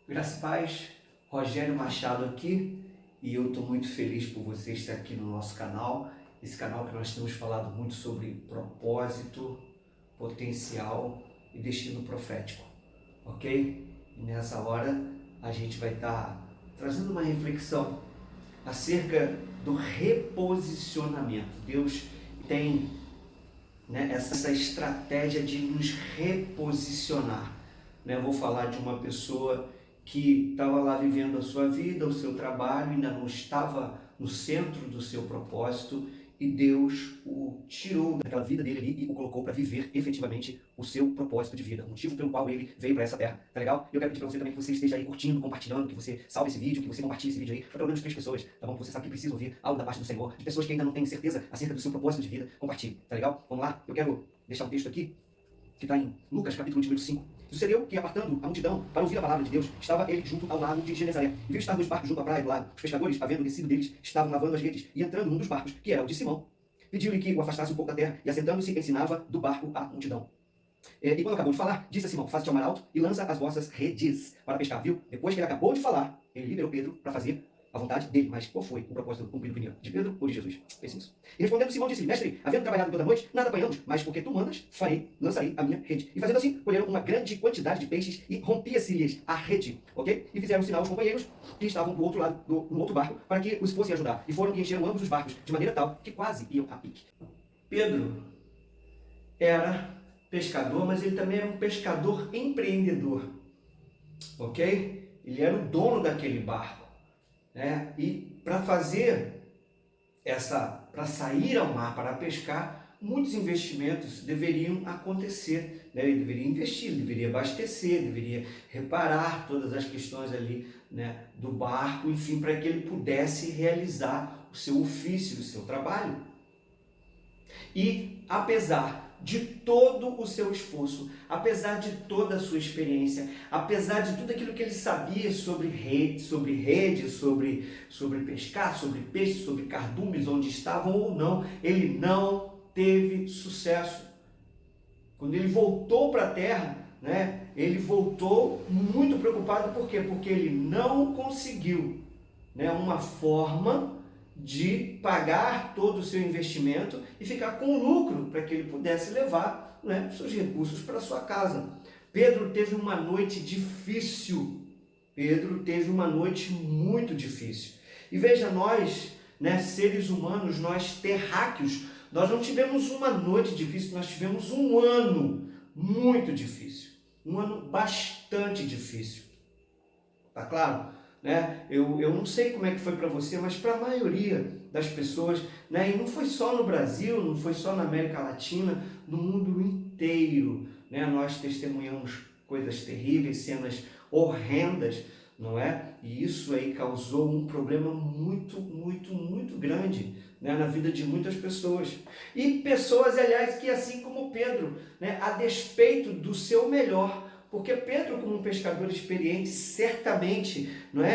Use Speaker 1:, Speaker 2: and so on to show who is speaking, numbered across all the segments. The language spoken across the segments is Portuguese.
Speaker 1: Graça e paz, Rogério Machado aqui e eu estou muito feliz por você estar aqui no nosso canal, esse canal que nós temos falado muito sobre propósito, potencial e destino profético, ok? E nessa hora a gente vai estar trazendo uma reflexão acerca do reposicionamento. Deus tem, essa estratégia de nos reposicionar. Eu vou falar de uma pessoa que estava lá vivendo a sua vida, o seu trabalho, ainda não estava no centro do seu propósito e Deus o tirou daquela vida dele ali e o colocou para viver efetivamente o seu propósito de vida, o motivo pelo qual ele veio para essa terra, tá legal? Eu quero pedir para você também que você esteja aí curtindo, compartilhando, que você salve esse vídeo, que você compartilhe esse vídeo aí para pelo menos 3 pessoas, tá bom? Que você sabe que precisa ouvir algo da parte do Senhor, de pessoas que ainda não têm certeza acerca do seu propósito de vida, compartilhe, tá legal? Vamos lá? Eu quero deixar um texto aqui que está em Lucas capítulo 5. Sucedeu que, apartando a multidão para ouvir a palavra de Deus, estava ele junto ao lago de Genezaré. E viu estar 2 barcos junto à praia do lago. Os pescadores, havendo descido deles, estavam lavando as redes. E entrando num dos barcos, que era o de Simão, pediu-lhe que o afastasse um pouco da terra. E assentando-se, ensinava do barco à multidão. E quando acabou de falar, disse a Simão: faze-te ao mar alto e lança as vossas redes para pescar. Viu? Depois que ele acabou de falar, ele liberou Pedro para fazer a vontade dele. Mas qual foi o propósito cumprido primeiro? De Pedro ou de Jesus? Pense nisso. E respondendo Simão, disse-lhe: mestre, havendo trabalhado toda a noite, nada apanhamos, mas porque tu mandas, lançarei a minha rede. E fazendo assim, colheram uma grande quantidade de peixes e rompia-se-lhes a rede. Ok? E fizeram sinal aos companheiros que estavam do outro lado, no outro barco, para que os fossem ajudar. E foram e encheram ambos os barcos, de maneira tal que quase iam a pique. Pedro era pescador, mas ele também era um pescador empreendedor. Ok? Ele era o dono daquele barco. E para para sair ao mar, para pescar, muitos investimentos deveriam acontecer. Ele deveria investir, ele deveria abastecer, deveria reparar todas as questões ali, do barco, enfim, para que ele pudesse realizar o seu ofício, o seu trabalho. E apesar de todo o seu esforço, apesar de toda a sua experiência, apesar de tudo aquilo que ele sabia sobre rede, sobre pescar, sobre peixe, sobre cardumes, onde estavam ou não, ele não teve sucesso. Quando ele voltou para a terra, ele voltou muito preocupado. Por quê? Porque ele não conseguiu uma forma de pagar todo o seu investimento e ficar com lucro para que ele pudesse levar seus recursos para sua casa. Pedro teve uma noite difícil. Pedro teve uma noite muito difícil. E veja, nós, seres humanos, nós terráqueos, nós não tivemos uma noite difícil, nós tivemos um ano muito difícil. Um ano bastante difícil. Tá claro? Eu não sei como é que foi para você, mas para a maioria das pessoas, e não foi só no Brasil, não foi só na América Latina, no mundo inteiro, nós testemunhamos coisas terríveis, cenas horrendas, não é? E isso aí causou um problema muito, muito, muito grande, na vida de muitas pessoas. E pessoas, aliás, que assim como Pedro, a despeito do seu melhor, porque Pedro, como um pescador experiente, certamente,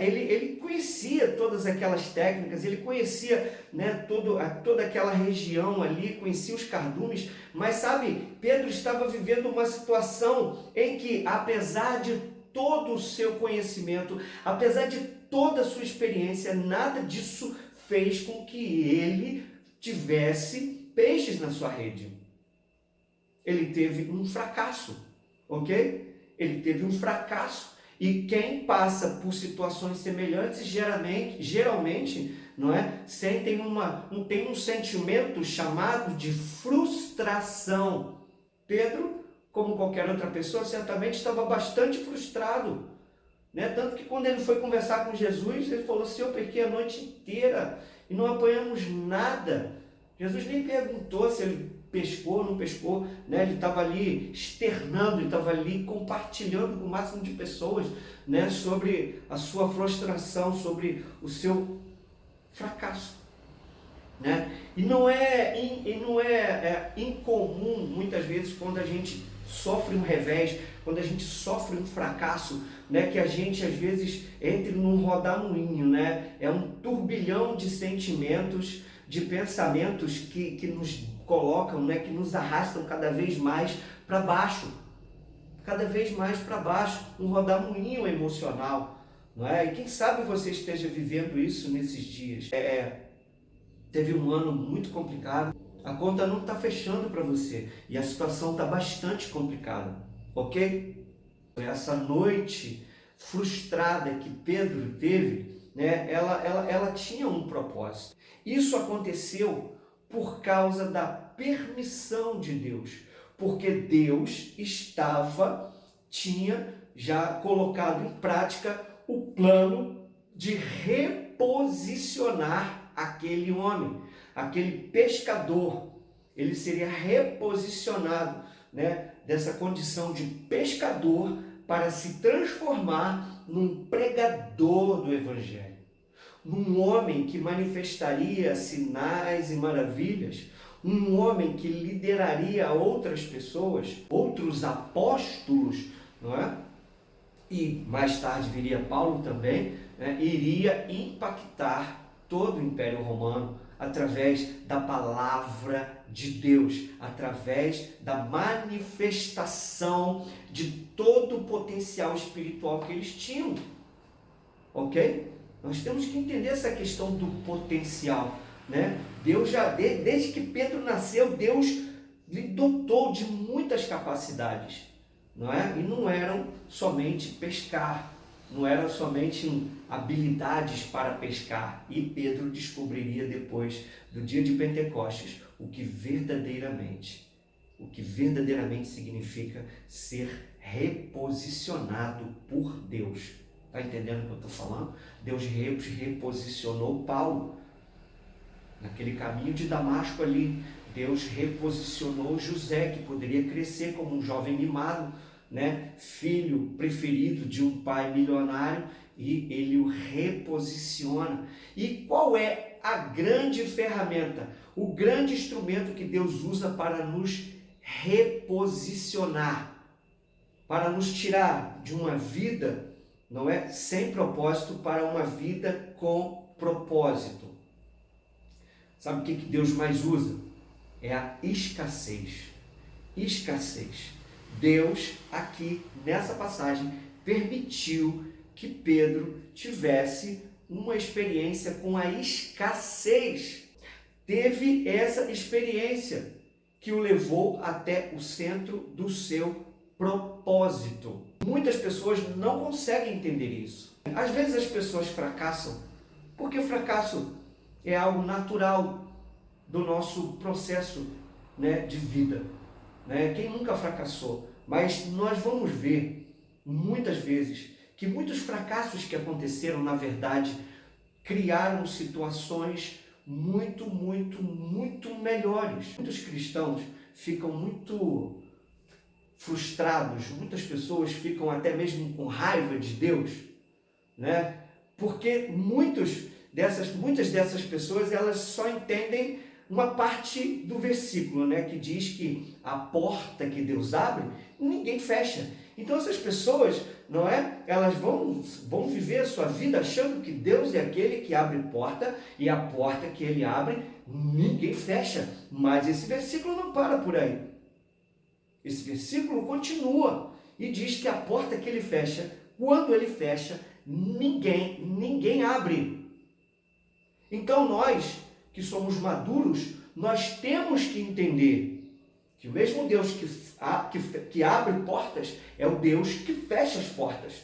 Speaker 1: ele conhecia todas aquelas técnicas, ele conhecia toda aquela região ali, conhecia os cardumes, mas sabe, Pedro estava vivendo uma situação em que, apesar de todo o seu conhecimento, apesar de toda a sua experiência, nada disso fez com que ele tivesse peixes na sua rede. Ele teve um fracasso, ok? Ele teve um fracasso. E quem passa por situações semelhantes, geralmente tem um sentimento chamado de frustração. Pedro, como qualquer outra pessoa, certamente estava bastante frustrado. Tanto que quando ele foi conversar com Jesus, ele falou: Senhor, eu pesquei a noite inteira e não apanhamos nada. Jesus nem perguntou se ele pescou ou não pescou, ele estava ali externando, ele estava ali compartilhando com o máximo de pessoas, sobre a sua frustração, sobre o seu fracasso. E não é incomum, muitas vezes, quando a gente sofre um revés, quando a gente sofre um fracasso, que a gente às vezes entre num rodamuinho, é um turbilhão de sentimentos, de pensamentos que nos colocam, que nos arrastam cada vez mais para baixo. cada vez mais para baixo, um rodamuinho emocional, não é? E quem sabe você esteja vivendo isso nesses dias. Teve um ano muito complicado, a conta não está fechando para você e a situação está bastante complicada, ok? Essa noite frustrada que Pedro teve, né, ela tinha um propósito. Isso aconteceu por causa da permissão de Deus, porque Deus tinha já colocado em prática o plano de reposicionar aquele homem, aquele pescador. Ele seria reposicionado, né, dessa condição de pescador para se transformar num pregador do Evangelho, num homem que manifestaria sinais e maravilhas, um homem que lideraria outras pessoas, outros apóstolos, não é? E mais tarde viria Paulo também, né? Iria impactar todo o Império Romano através da palavra de Deus, através da manifestação de todo o potencial espiritual que eles tinham. Ok? Nós temos que entender essa questão do potencial, né? Deus desde que Pedro nasceu, Deus lhe dotou de muitas capacidades, não é? E não eram somente pescar, não eram somente habilidades para pescar. E Pedro descobriria depois do dia de Pentecostes o que verdadeiramente significa ser reposicionado por Deus. Está entendendo o que eu estou falando? Deus reposicionou Paulo naquele caminho de Damasco ali. Deus reposicionou José, que poderia crescer como um jovem mimado, né? Filho preferido de um pai milionário, e ele o reposiciona. E qual é a grande ferramenta, o grande instrumento que Deus usa para nos reposicionar, para nos tirar de uma vida, não é, sem propósito, para uma vida com propósito? Sabe o que Deus mais usa? É a escassez. Escassez. Deus, aqui nessa passagem, permitiu que Pedro tivesse uma experiência com a escassez. Teve essa experiência que o levou até o centro do seu propósito. Muitas pessoas não conseguem entender isso. Às vezes as pessoas fracassam porque o fracasso é algo natural do nosso processo, né, de vida, né? Quem nunca fracassou? Mas nós vamos ver muitas vezes que muitos fracassos que aconteceram, na verdade, criaram situações muito melhores. Muitos cristãos ficam muito frustrados, muitas pessoas ficam até mesmo com raiva de Deus, né? Porque muitas dessas pessoas, elas só entendem uma parte do versículo, né, que diz que a porta que Deus abre, ninguém fecha. Então essas pessoas, não é? Elas vão viver a sua vida achando que Deus é aquele que abre porta, e a porta que Ele abre, ninguém fecha. Mas esse versículo não para por aí. Esse versículo continua e diz que a porta que Ele fecha, quando Ele fecha, ninguém abre. Então nós, que somos maduros, nós temos que entender que o mesmo Deus que abre portas é o Deus que fecha as portas.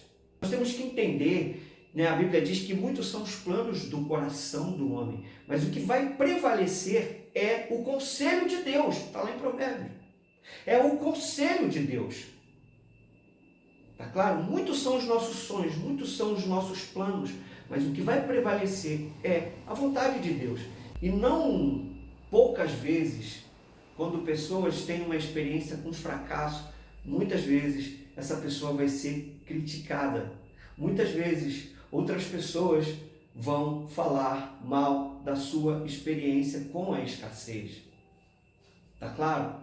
Speaker 1: Nós temos que entender, né? A Bíblia diz que muitos são os planos do coração do homem, mas o que vai prevalecer é o conselho de Deus. Está lá em Provérbios. É o conselho de Deus. Tá claro? Muitos são os nossos sonhos, muitos são os nossos planos, mas o que vai prevalecer é a vontade de Deus. E não poucas vezes, quando pessoas têm uma experiência com fracasso, muitas vezes essa pessoa vai ser criticada. Muitas vezes outras pessoas vão falar mal da sua experiência com a escassez. Tá claro?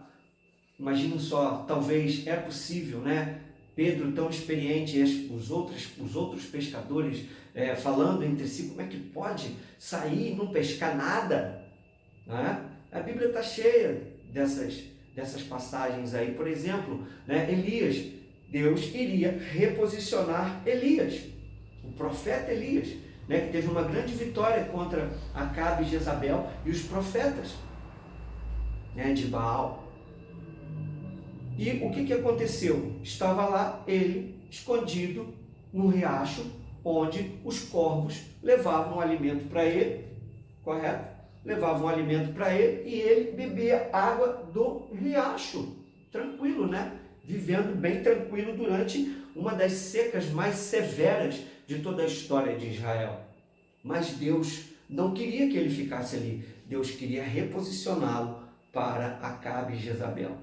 Speaker 1: Imagina só, talvez é possível, né? Pedro, tão experiente, e os outros pescadores falando entre si, como é que pode sair e não pescar nada? Né? A Bíblia está cheia dessas passagens aí. Por exemplo, né, Elias, Deus iria reposicionar Elias, o profeta Elias, né, que teve uma grande vitória contra Acabe e Jezabel e os profetas, né, de Baal. E o que aconteceu? Estava lá ele, escondido no riacho, onde os corvos levavam alimento para ele, correto? Levavam alimento para ele e ele bebia água do riacho, tranquilo, né? Vivendo bem tranquilo durante uma das secas mais severas de toda a história de Israel. Mas Deus não queria que ele ficasse ali. Deus queria reposicioná-lo para Acabe e Jezabel,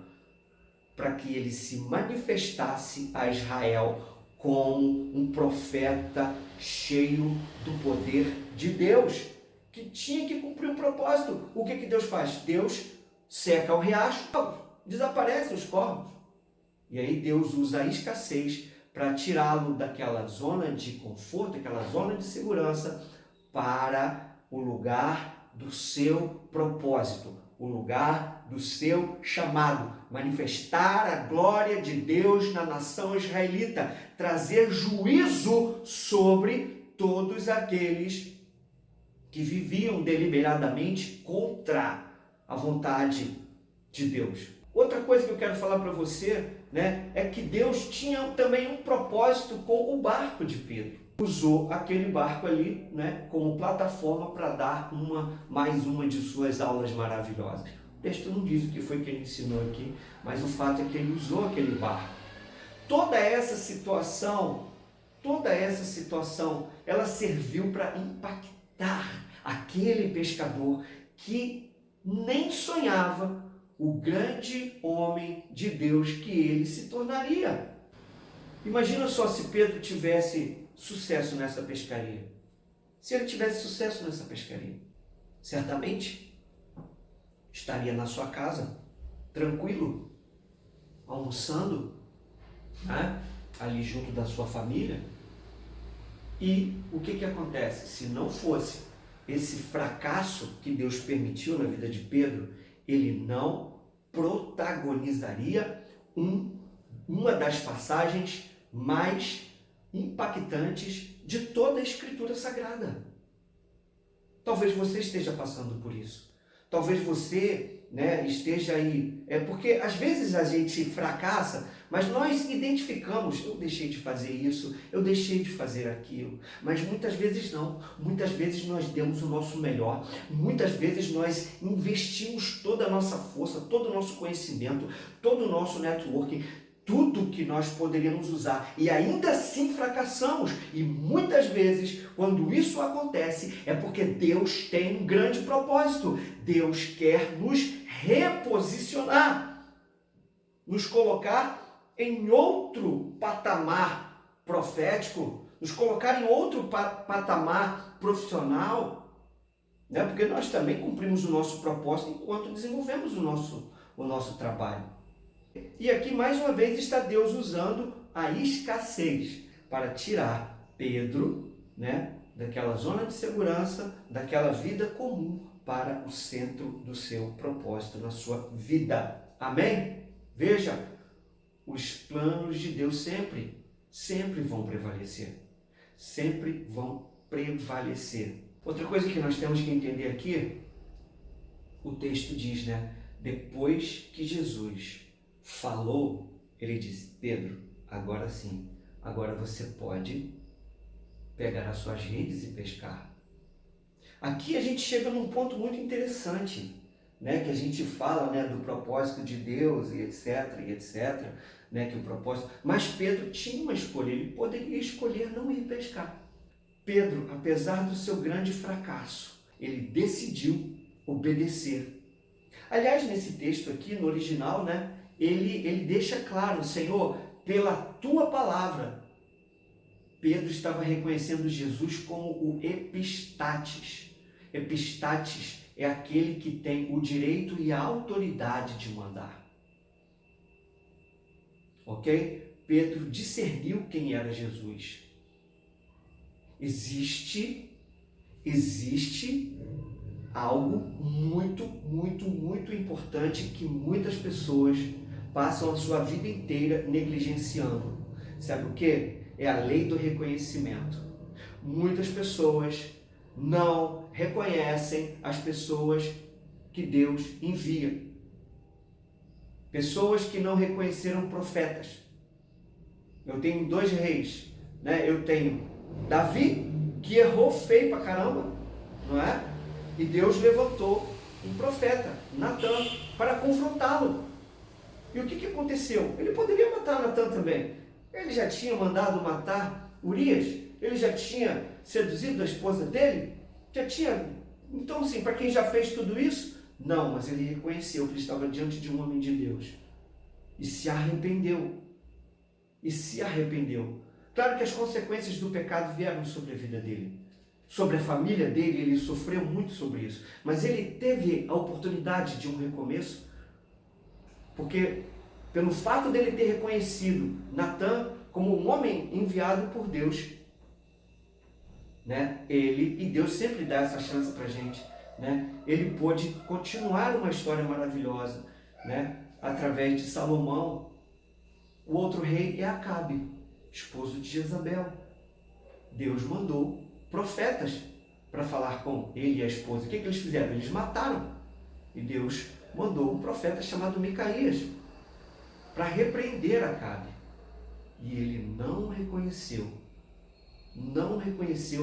Speaker 1: para que ele se manifestasse a Israel como um profeta cheio do poder de Deus, que tinha que cumprir um propósito. O que Deus faz? Deus seca o riacho, desaparecem os corvos. E aí Deus usa a escassez para tirá-lo daquela zona de conforto, aquela zona de segurança, para o lugar do seu propósito, o lugar do seu chamado, manifestar a glória de Deus na nação israelita, trazer juízo sobre todos aqueles que viviam deliberadamente contra a vontade de Deus. Outra coisa que eu quero falar para você, né, é que Deus tinha também um propósito com o barco de Pedro. Usou aquele barco ali, né, como plataforma para dar mais uma de suas aulas maravilhosas. O texto não diz o que foi que ele ensinou aqui, mas o fato é que ele usou aquele barco. Toda essa situação, ela serviu para impactar aquele pescador que nem sonhava o grande homem de Deus que ele se tornaria. Imagina só se Pedro tivesse sucesso nessa pescaria. Se ele tivesse sucesso nessa pescaria, certamente estaria na sua casa, tranquilo, almoçando, né, ali junto da sua família. E o que acontece? Se não fosse esse fracasso que Deus permitiu na vida de Pedro, ele não protagonizaria uma das passagens mais impactantes de toda a Escritura Sagrada. Talvez você esteja passando por isso. Talvez você, né, esteja aí. Porque às vezes a gente fracassa, mas nós identificamos, eu deixei de fazer isso, eu deixei de fazer aquilo. Mas muitas vezes não. Muitas vezes nós demos o nosso melhor. Muitas vezes nós investimos toda a nossa força, todo o nosso conhecimento, todo o nosso networking, tudo que nós poderíamos usar, e ainda assim fracassamos. E muitas vezes, quando isso acontece, é porque Deus tem um grande propósito. Deus quer nos reposicionar, nos colocar em outro patamar profético, nos colocar em outro patamar profissional, né? Porque nós também cumprimos o nosso propósito enquanto desenvolvemos o nosso trabalho. E aqui, mais uma vez, está Deus usando a escassez para tirar Pedro, né, daquela zona de segurança, daquela vida comum, para o centro do seu propósito na sua vida. Amém? Veja, os planos de Deus sempre vão prevalecer. Sempre vão prevalecer. Outra coisa que nós temos que entender aqui, o texto diz, né, depois que Jesus falou, ele disse: Pedro, agora sim, agora você pode pegar as suas redes e pescar. Aqui a gente chega num ponto muito interessante, né, que a gente fala, né, do propósito de Deus e etc, né, que o propósito. Mas Pedro tinha uma escolha, ele poderia escolher não ir pescar. Pedro, apesar do seu grande fracasso, ele decidiu obedecer. Aliás, nesse texto aqui, no original, né, ele deixa claro: Senhor, pela tua palavra. Pedro estava reconhecendo Jesus como o epistates. Epistates é aquele que tem o direito e a autoridade de mandar. Ok? Pedro discerniu quem era Jesus. Existe algo muito importante que muitas pessoas passam a sua vida inteira negligenciando. Sabe o que? É a lei do reconhecimento. Muitas pessoas não reconhecem as pessoas que Deus envia. Pessoas que não reconheceram profetas. Eu tenho 2 reis, né? Eu tenho Davi, que errou feio pra caramba, não é? E Deus levantou um profeta, Natã, para confrontá-lo. E o que aconteceu? Ele poderia matar Natã também. Ele já tinha mandado matar Urias? Ele já tinha seduzido a esposa dele? Já tinha. Então, assim, para quem já fez tudo isso? Não, mas ele reconheceu que ele estava diante de um homem de Deus. E se arrependeu. Claro que as consequências do pecado vieram sobre a vida dele. Sobre a família dele, ele sofreu muito sobre isso. Mas ele teve a oportunidade de um recomeço, porque pelo fato dele ter reconhecido Natã como um homem enviado por Deus, né? E Deus sempre dá essa chance para a gente, né? Ele pôde continuar uma história maravilhosa, né? Através de Salomão. O outro rei é Acabe, esposo de Jezabel. Deus mandou profetas para falar com ele e a esposa. O que eles fizeram? Eles mataram. E Deus mandou um profeta chamado Micaías para repreender Acabe. E ele não reconheceu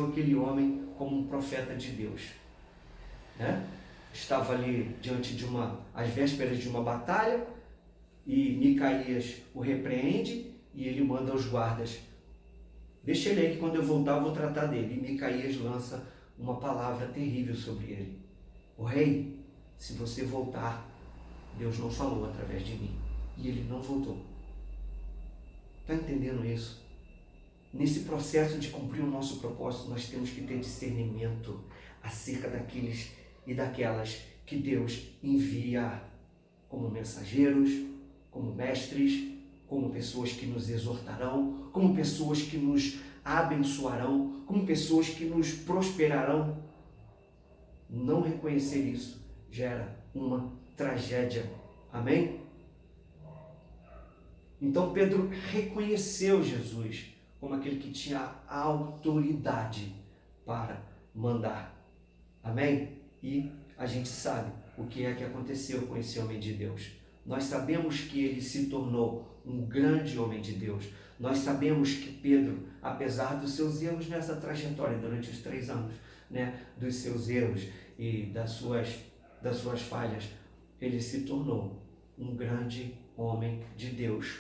Speaker 1: aquele homem como um profeta de Deus, né? Estava ali diante às vésperas de uma batalha, e Micaías o repreende e ele manda os guardas: deixa ele aí que quando eu voltar eu vou tratar dele. E Micaías lança uma palavra terrível sobre ele: o rei, se você voltar, Deus não falou através de mim. E ele não voltou. Está entendendo isso? Nesse processo de cumprir o nosso propósito, nós temos que ter discernimento acerca daqueles e daquelas que Deus envia como mensageiros, como mestres, como pessoas que nos exortarão, como pessoas que nos abençoarão, como pessoas que nos prosperarão. Não reconhecer isso gera uma tragédia. Amém? Então Pedro reconheceu Jesus como aquele que tinha a autoridade para mandar. Amém? E a gente sabe o que é que aconteceu com esse homem de Deus. Nós sabemos que ele se tornou um grande homem de Deus. Nós sabemos que Pedro, apesar dos seus erros nessa trajetória durante os 3 anos, né, dos seus erros e das suas falhas, ele se tornou um grande homem de Deus,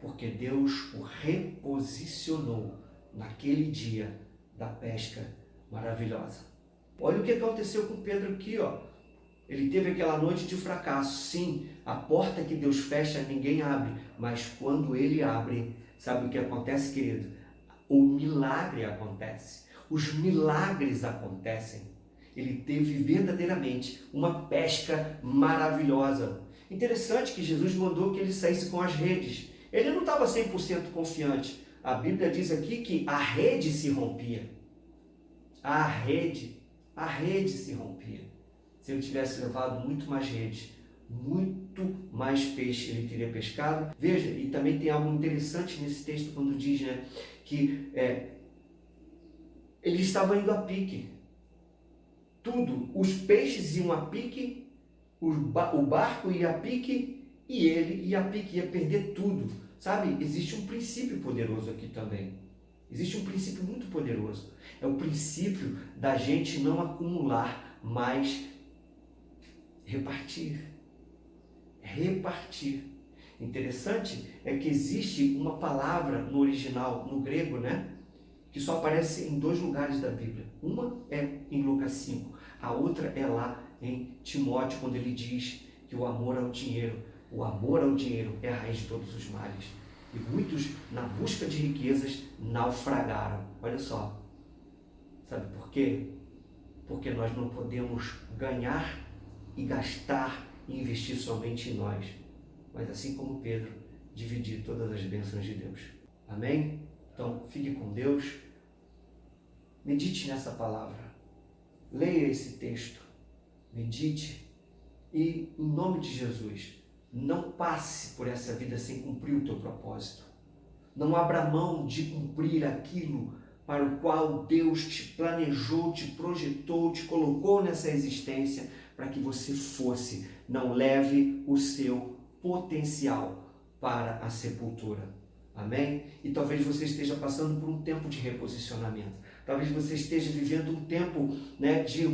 Speaker 1: porque Deus o reposicionou naquele dia da pesca maravilhosa. Olha o que aconteceu com Pedro aqui, ó. Ele teve aquela noite de fracasso. Sim, a porta que Deus fecha, ninguém abre. Mas quando ele abre, sabe o que acontece, querido? O milagre acontece. Os milagres acontecem. Ele teve verdadeiramente uma pesca maravilhosa. Interessante que Jesus mandou que ele saísse com as redes. Ele não estava 100% confiante. A Bíblia diz aqui que a rede se rompia. A rede se rompia. Se ele tivesse levado muito mais redes, muito mais peixe ele teria pescado. Veja, e também tem algo interessante nesse texto quando diz, né, que ele estava indo a pique. Tudo, os peixes iam a pique, o barco ia a pique e ele ia a pique, ia perder tudo. Sabe, existe um princípio poderoso aqui também. Existe um princípio muito poderoso. É o princípio da gente não acumular, mas repartir. Interessante é que existe uma palavra no original, no grego, né, que só aparece em 2 lugares da Bíblia. Uma é em Lucas 5, a outra é lá em Timóteo, quando ele diz que o amor ao dinheiro é a raiz de todos os males. E muitos, na busca de riquezas, naufragaram. Olha só. Sabe por quê? Porque nós não podemos ganhar e gastar e investir somente em nós, mas assim como Pedro, dividir todas as bênçãos de Deus. Amém? Então, fique com Deus, medite nessa palavra, leia esse texto, medite e, em nome de Jesus, Não passe por essa vida sem cumprir o teu propósito. Não abra mão de cumprir aquilo para o qual Deus te planejou, te projetou, te colocou nessa existência para que você fosse. Não leve o seu potencial para a sepultura. Amém? E talvez você esteja passando por um tempo de reposicionamento. Talvez você esteja vivendo um tempo, né, de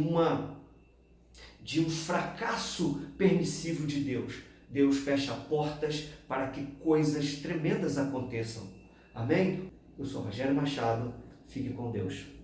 Speaker 1: um fracasso permissivo de Deus. Deus fecha portas para que coisas tremendas aconteçam. Amém? Eu sou Rogério Machado. Fique com Deus.